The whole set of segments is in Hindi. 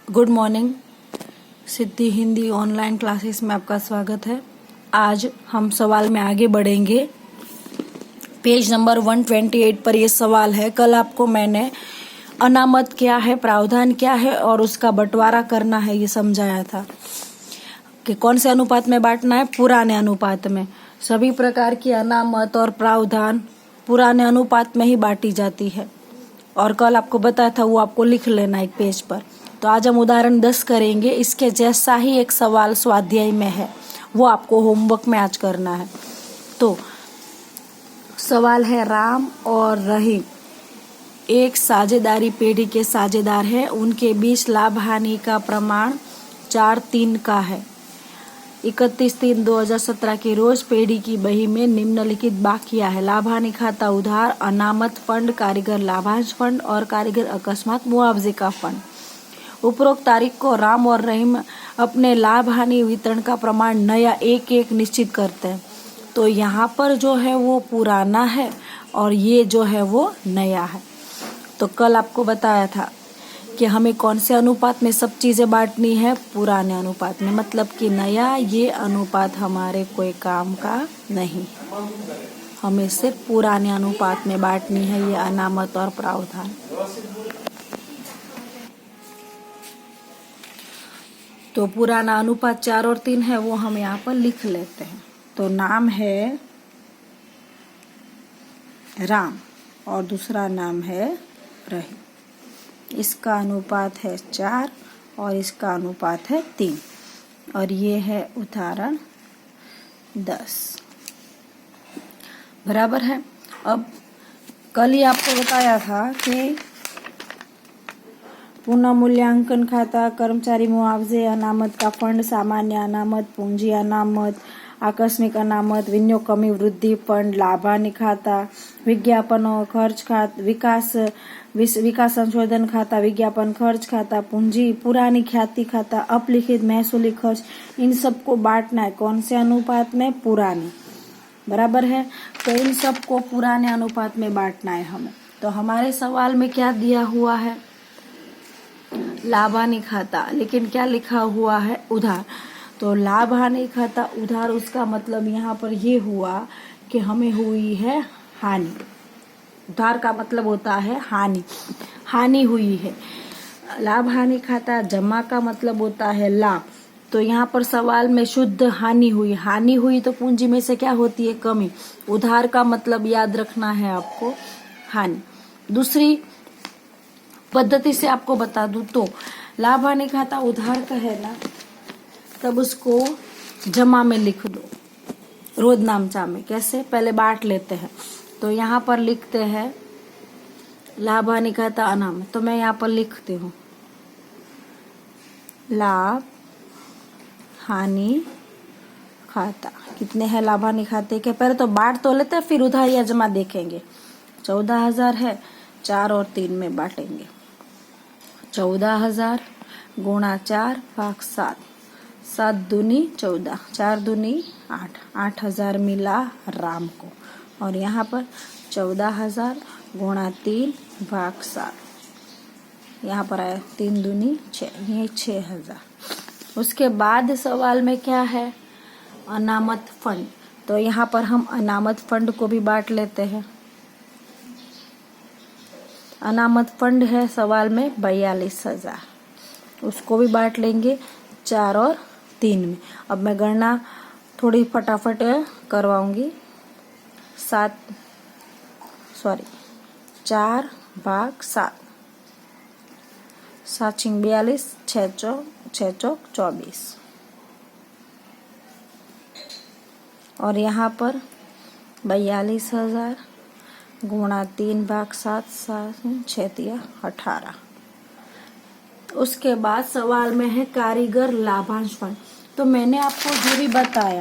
Good morning. Siddhi Hindi online classes में आपका स्वागत है। आज हम सवाल में आगे बढ़ेंगे। पेज नंबर 128 पर ये सवाल है। कल आपको मैंने अनामत क्या है, प्रावधान क्या है और उसका बंटवारा करना है ये समझाया था कि कौन से अनुपात में बांटना है। पुराने अनुपात में। सभी प्रकार की अनामत और प्रावधान पुराने अनुपात में ही बांटी जाती है और कल आपको बताया था, वो आपको लिख लेना एक पेज पर। तो आज हम उदाहरण 10 करेंगे। इसके जैसा ही एक सवाल स्वाध्याय में है, वो आपको होमवर्क में आज करना है। तो सवाल है, राम और रहीम एक साझेदारी पेढ़ी के साझेदार हैं। उनके बीच लाभ हानि का प्रमाण 4:3 का है। 31/3/2017 के रोज पेढ़ी की बही में निम्नलिखित बाकिया है। लाभ हानि खाता उधार, अनामत फंड, कारीगर लाभांश फंड और कारीगर अकस्मात मुआवजे का फंड। उपरोक्त तारीख को राम और रहीम अपने लाभ हानि वितरण का प्रमाण नया 1-1 निश्चित करते हैं। तो यहाँ पर जो है वो पुराना है और ये जो है वो नया है। तो कल आपको बताया था कि हमें कौन से अनुपात में सब चीजें बांटनी है, पुराने अनुपात में। मतलब कि नया ये अनुपात हमारे कोई काम का नहीं, हमें सिर्फ पुराने अनुपात में बांटनी है ये अनामत और प्रावधान। तो पुराना अनुपात 4 और 3 है, वो हम यहाँ पर लिख लेते हैं। तो नाम है राम और दूसरा नाम है रहीम। इसका अनुपात है 4 और इसका अनुपात है 3 और ये है उदाहरण 10। बराबर है। अब कल ही आपको बताया था कि पुनः मूल्यांकन खाता, कर्मचारी मुआवजे, अनामत का फंड, सामान्य अनामत, पूंजी अनामत, आकस्मिक अनामत, विनियोग कमी वृद्धि फंड, लाभ हानि खाता, विज्ञापन और खर्च खाता, विकास संशोधन खाता, विज्ञापन खर्च खाता, पूंजी पुरानी ख्याति खाता, अपलिखित महसूली खर्च, इन सबको बांटना है कौन से अनुपात में, पुराने। बराबर है। तो इन सबको पुराने अनुपात में बांटना है हमें। तो हमारे सवाल में क्या दिया हुआ है, लाभ हानि खाता, लेकिन क्या लिखा हुआ है, उधार। तो लाभ हानि खाता उधार, उसका मतलब यहाँ पर ये हुआ कि हमें हुई है हानि। उधार का मतलब होता है हानि, हानि हुई है। लाभ हानि खाता जमा का मतलब होता है लाभ। तो यहाँ पर सवाल में शुद्ध हानि हुई, हानि हुई तो पूंजी में से क्या होती है, कमी। उधार का मतलब याद रखना है आपको, हानि। दूसरी पद्धति से आपको बता दूं तो लाभ हानि खाता उधार का है ना, तब उसको जमा में लिख दो, रोज नामचा में। कैसे, पहले बांट लेते हैं। तो यहाँ पर लिखते हैं लाभ हानि खाता अनामत। तो मैं यहाँ पर लिखती हूँ लाभ हानि खाता। कितने हैं लाभ हानि खाते के, पहले तो बांट तो लेते हैं, फिर उधार या जमा देखेंगे। 14,000 है, 4 और 3 में बांटेंगे। 14,000 गुणा 4 भाग 7, 7 दूनी 14, 4 दूनी 8, 8,000 मिला राम को। और यहाँ पर 14,000 गुणा 3 भाग 7, यहाँ पर आया 3 दूनी 6, ये 6,000। उसके बाद सवाल में क्या है, अनामत फंड। तो यहाँ पर हम अनामत फंड को भी बांट लेते हैं। अनामत फंड है सवाल में 42,000, उसको भी बांट लेंगे 4 और 3 में। अब मैं गणना थोड़ी फटाफट करवाऊंगी। 4 भाग 7, 7 छिंग 42, 6 चौक 24। और यहाँ पर 42,000 गुणा 3 भाग 7, 6 तिया 18। उसके बाद सवाल में है कारीगर लाभांश फंड। तो मैंने आपको जो भी बताया,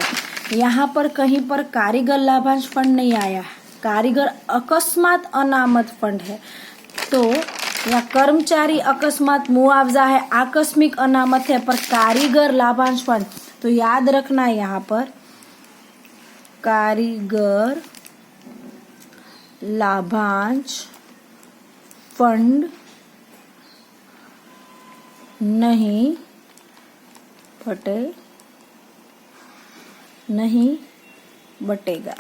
यहाँ पर कहीं पर कारीगर लाभांश फंड नहीं आया है, कारीगर अकस्मात अनामत फंड है। तो या कर्मचारी अकस्मात मुआवजा है, आकस्मिक अनामत है, पर कारीगर लाभांश फंड। तो याद रखना है यहाँ पर कारीगर लाभांश फंड नहीं बटेगा।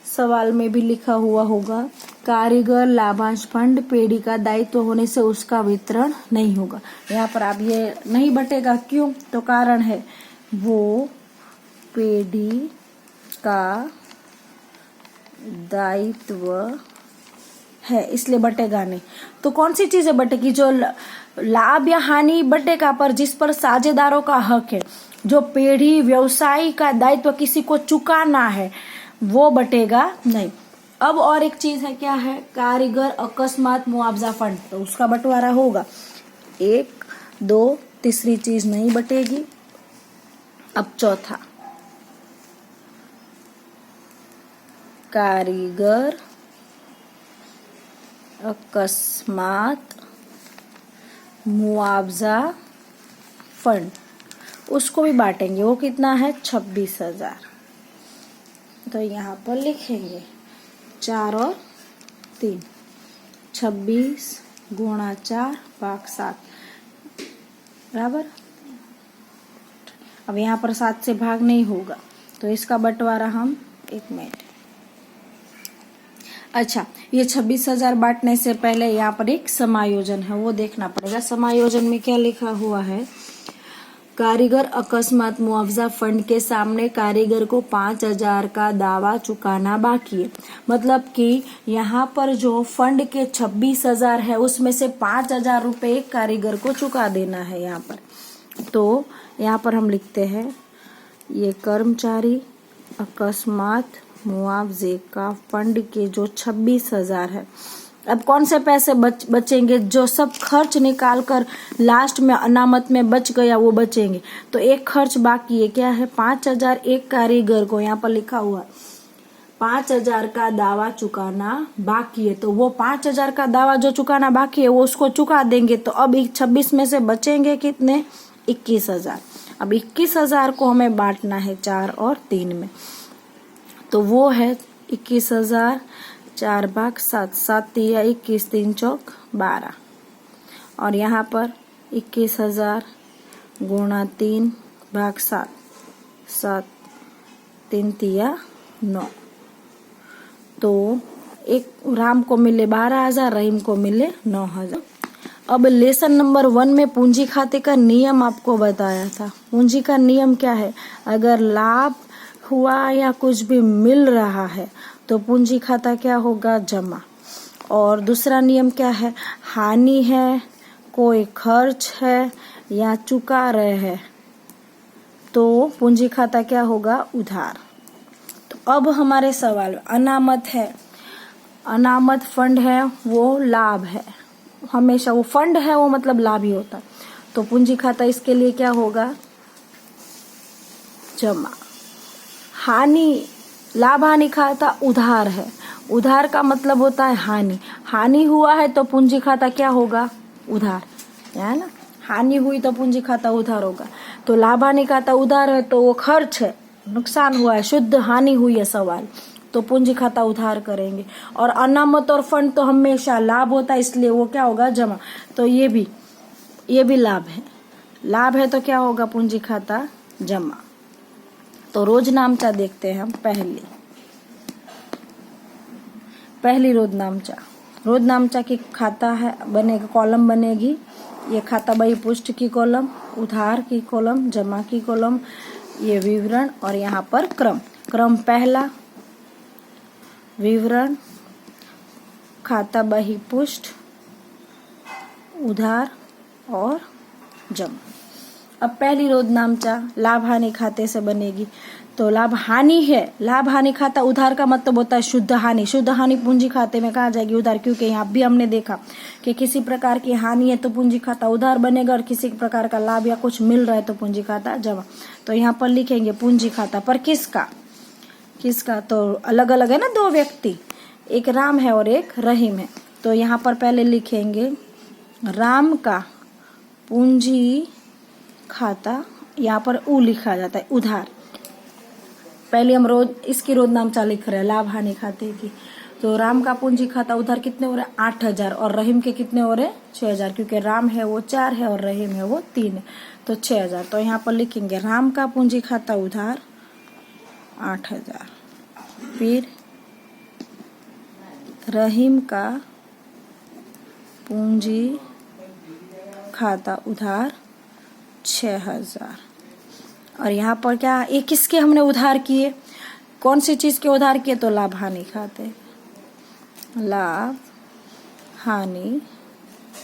सवाल में भी लिखा हुआ होगा कारीगर लाभांश फंड पेढ़ी का दायित्व होने से उसका वितरण नहीं होगा। यहाँ पर आप ये नहीं बटेगा क्यों, तो कारण है वो पेढ़ी का दायित्व है इसलिए बटेगा नहीं। तो कौन सी चीजें बटेगी, जो लाभ या हानि बटेगा पर जिस पर साझेदारों का हक है, जो पेढ़ी व्यवसायी का दायित्व किसी को चुकाना है वो बटेगा नहीं। अब और एक चीज है, क्या है, कारीगर अकस्मात मुआवजा फंड, तो उसका बंटवारा होगा। 1, 2, तीसरी चीज नहीं बटेगी। अब चौथा, कारीगर अकस्मात मुआवजा फंड, उसको भी बांटेंगे। वो कितना है, 26,000। तो यहाँ पर लिखेंगे 4 और 3, 26 गुणा 4 भाग 7 बराबर। अब यहाँ पर 7 से भाग नहीं होगा तो इसका बंटवारा हम 1 मिनट। अच्छा, ये 26,000 बांटने से पहले यहाँ पर एक समायोजन है, वो देखना पड़ेगा। समायोजन में क्या लिखा हुआ है, कारीगर अकस्मात मुआवजा फंड के सामने कारीगर को 5,000 का दावा चुकाना बाकी है। मतलब कि यहाँ पर जो फंड के 26,000 है उसमें से 5,000 रुपये कारीगर को चुका देना है यहाँ पर। तो यहाँ पर हम लिखते हैं ये कर्मचारी अकस्मात मुआवजे का फंड के जो 26,000 है। अब कौन से पैसे बचेंगे, जो सब खर्च निकाल कर लास्ट में अनामत में बच गया वो बचेंगे। तो एक खर्च बाकी है, क्या है, 5,000 एक कारीगर को, यहाँ पर लिखा हुआ 5,000 का दावा चुकाना बाकी है। तो वो 5,000 का दावा जो चुकाना बाकी है वो उसको चुका देंगे। तो अब 26 में से बचेंगे कितने, 21,000। अब 21,000 को हमें बांटना है 4 और 3 में। तो वो है 21,000 4 भाग 7, 7 तिया 21, 3 चौक 12। और यहाँ पर 21,000 गुणा 3 भाग 7, 7 3 तिया 9। तो एक राम को मिले 12,000, रहीम को मिले 9,000। अब लेसन नंबर 1 में पूंजी खाते का नियम आपको बताया था। पूंजी का नियम क्या है, अगर लाभ हुआ या कुछ भी मिल रहा है तो पूंजी खाता क्या होगा, जमा। और दूसरा नियम क्या है, हानि है, कोई खर्च है या चुका रहे हैं तो पूंजी खाता क्या होगा, उधार। तो अब हमारे सवाल, अनामत है, अनामत फंड है वो लाभ है, हमेशा वो फंड है वो मतलब लाभ ही होता। तो पूंजी खाता इसके लिए क्या होगा, जमा। हानि, लाभ हानि खाता उधार है, उधार का मतलब होता है हानि, हानि हुआ है तो पूंजी खाता क्या होगा, उधार, है ना। हानि हुई तो पूंजी खाता उधार होगा। तो लाभ हानि खाता उधार है तो वो खर्च है, नुकसान हुआ है, शुद्ध हानि हुई है सवाल, तो पूंजी खाता उधार करेंगे। और अनामत और फंड तो हमेशा लाभ होता है इसलिए वो क्या होगा, जमा। तो ये भी लाभ है, लाभ है तो क्या होगा, पूंजी खाता जमा। तो रोज नामचा देखते हैं हम। पहली रोज नामचा की खाता है बनेगा, कॉलम बनेगी। ये खाता बही पुष्ट की कॉलम, उधार की कॉलम, जमा की कॉलम, ये विवरण और यहाँ पर क्रम पहला विवरण, खाता बही पुष्ट, उधार और जमा। अब पहली रोज नामचा लाभ हानि खाते से बनेगी। तो लाभ हानि है, लाभ हानि खाता उधार का मतलब होता है शुद्ध हानि। शुद्ध हानि पूंजी खाते में कहा जाएगी उधार, क्योंकि यहाँ भी हमने देखा कि किसी प्रकार की हानि है तो पूंजी खाता उधार बनेगा और किसी प्रकार का लाभ या कुछ मिल रहा है तो पूंजी खाता जमा। तो यहाँ पर लिखेंगे पूंजी खाता, पर किसका, तो अलग अलग है ना, 2 व्यक्ति, एक राम है और एक रहीम है। तो यहाँ पर पहले लिखेंगे राम का पूंजी खाता, यहाँ पर ऊ लिखा जाता है, उधार। पहले हम इसकी रोज नामचा लिख रहे हैं लाभ हानि खाते की। तो राम का पूंजी खाता उधार कितने हो रहे 8,000 और रहीम के कितने हो रहे 6,000, क्योंकि राम है वो 4 है और रहीम है वो 3 है, तो 6,000। तो यहाँ पर लिखेंगे राम का पूंजी खाता उधार 8,000, फिर रहीम का पूंजी खाता उधार 6,000। और यहाँ पर क्या ये किसके हमने उधार किए, कौन सी चीज के उधार किए, तो लाभ हानि खाते, लाभ हानि।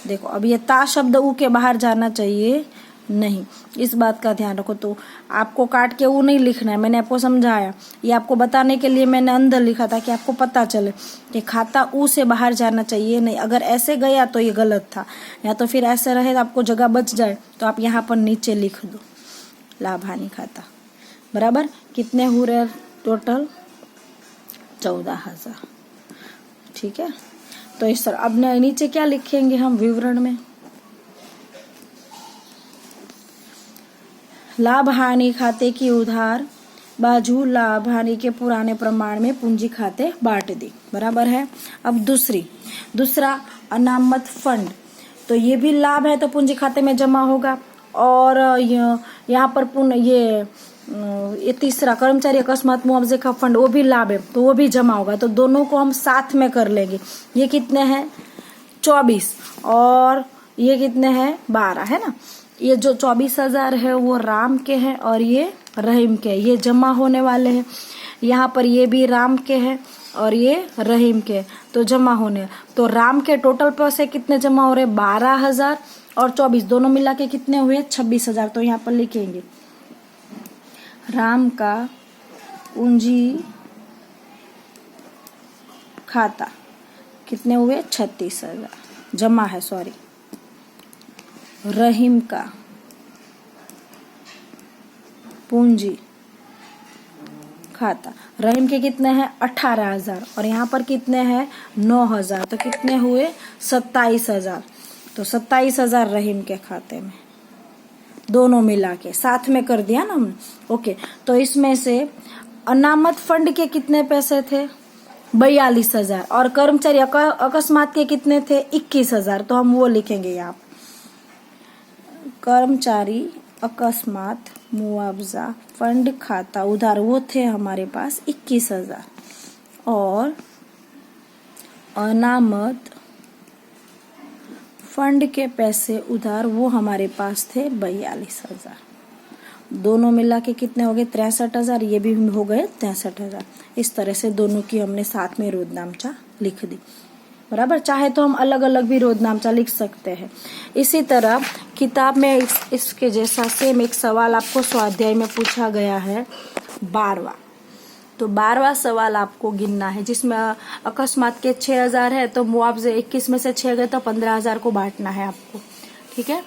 देखो अब ये ता शब्द ऊ के बाहर जाना चाहिए नहीं, इस बात का ध्यान रखो। तो आपको काट के ऊ नहीं लिखना है, मैंने आपको समझाया, ये आपको बताने के लिए मैंने अंदर लिखा था कि आपको पता चले कि खाता ऊ से बाहर जाना चाहिए नहीं। अगर ऐसे गया तो ये गलत था, या तो फिर ऐसे रहे तो आपको जगह बच जाए, तो आप यहाँ पर नीचे लिख दो लाभ हानि खाता। बराबर कितने हो रहे टोटल 14,000। ठीक है, तो इस तरह अब नीचे क्या लिखेंगे हम विवरण में, लाभ हानि खाते की उधार बाजू लाभ हानि के पुराने प्रमाण में पूंजी खाते बांट दी। बराबर है। अब दूसरा अनामत फंड, तो ये भी लाभ है तो पूंजी खाते में जमा होगा, और यहाँ पर ये तीसरा कर्मचारी अकस्मात मुआवजे का फंड वो भी लाभ है तो वो भी जमा होगा, तो दोनों को हम साथ में कर लेंगे। ये कितने हैं 24 और ये कितने हैं 12 है ना। ये जो 24,000 है वो राम के हैं और ये रहीम के, ये जमा होने वाले हैं। यहाँ पर ये भी राम के हैं और ये रहीम के, तो जमा होने, तो राम के टोटल पैसे कितने जमा हो रहे 12,000 और 24 दोनों मिला के कितने हुए 26,000। तो यहाँ पर लिखेंगे राम का पूंजी खाता कितने हुए 36,000 जमा है, सॉरी। रहीम का पूंजी खाता, रहीम के कितने हैं 18,000 और यहाँ पर कितने हैं 9,000, तो कितने हुए 27,000। तो 27,000 रहीम के खाते में, दोनों मिला के साथ में कर दिया ना हमने। ओके, तो इसमें से अनामत फंड के कितने पैसे थे 42,000 और कर्मचारी अकस्मात के कितने थे 21,000, तो हम वो लिखेंगे यहाँ कर्मचारी अकस्मात मुआवजा फंड खाता उधार वो थे हमारे पास 21,000 और अनामत फंड के पैसे उधार वो हमारे पास थे 42,000। दोनों मिला के कितने हो गए 63,000, ये भी हो गए 63,000। इस तरह से दोनों की हमने साथ में रोजनामचा लिख दी। बराबर, चाहे तो हम अलग अलग भी रोजनामचा लिख सकते हैं। इसी तरह किताब में इसके जैसा सेम एक सवाल आपको स्वाध्याय में पूछा गया है 12वां। तो 12वां सवाल आपको गिनना है, जिसमें अकस्मात के 6,000 है तो मुआवजे 21 में से 6 गए तो 15,000 को बांटना है आपको। ठीक है।